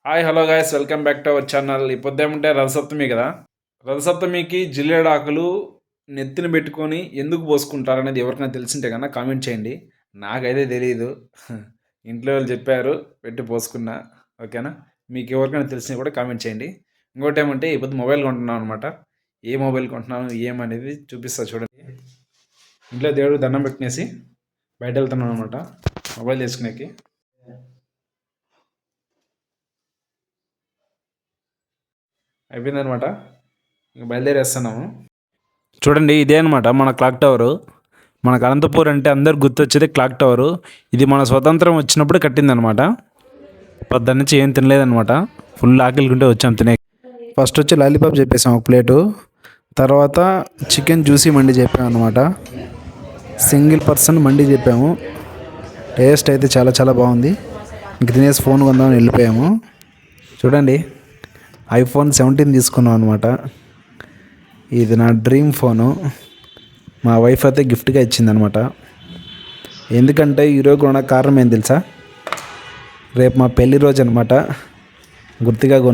Hi hello guys, welcome back to our channel. ఈ పొద్దేమంటే రథసప్తమి కదా. రథసప్తమికి జిల్లేడాకులు నెత్తిన పెట్టుకొని ఎందుకు పోసుకుంటారనేది ఎవరికైనా తెలిసింటే కన్నా కామెంట్ చేయండి. నాకైతే తెలియదు. ఇంట్లో వాళ్ళు చెప్పారు, పెట్టి పోసుకున్నా. ఓకేనా, మీకు ఎవరికైనా తెలిసినా కూడా కామెంట్ చేయండి. ఇంకోటి ఏమంటే ఈ పొద్దు మొబైల్ కొంటున్నాను అనమాట. ఏ మొబైల్ కొంటున్నాను ఏమనేది చూపిస్తా చూడండి. ఇంట్లో దేవుడు దండం పెట్టినేసి బయట వెళ్తున్నాను అనమాట మొబైల్ తీసుకునేకి. అయిపోయిందనమాట, ఇంక బయలుదేరేస్తున్నాము. చూడండి, ఇదే అనమాట మన క్లాక్ టవరు. మనకు అనంతపూర్ అంటే అందరు గుర్తొచ్చేది క్లాక్ టవరు. ఇది మన స్వతంత్రం వచ్చినప్పుడు కట్టిందనమాట. పొద్దున్న నుంచి ఏం తినలేదనమాట, ఫుల్ ఆకలికుంటే వచ్చాం తినే. ఫస్ట్ వచ్చి లాలీపాప్ చెప్పేసాం ఒక ప్లేటు, తర్వాత చికెన్ జ్యూసీ మండి చెప్పాము అనమాట. సింగిల్ పర్సన్ మండి చెప్పాము. టేస్ట్ అయితే చాలా చాలా బాగుంది. ఇంక తినేసి ఫోన్ కొందామని వెళ్ళిపోయాము. చూడండి, ఐఫోన్ 17 తీసుకున్నాం అనమాట. ఇది నా డ్రీమ్ ఫోను. మా వైఫ్ అయితే గిఫ్ట్గా ఇచ్చిందనమాట. ఎందుకంటే ఈరోజు కొన్న కారణం ఏం తెలుసా, రేపు మా పెళ్లి రోజు అనమాట. గుర్తుగా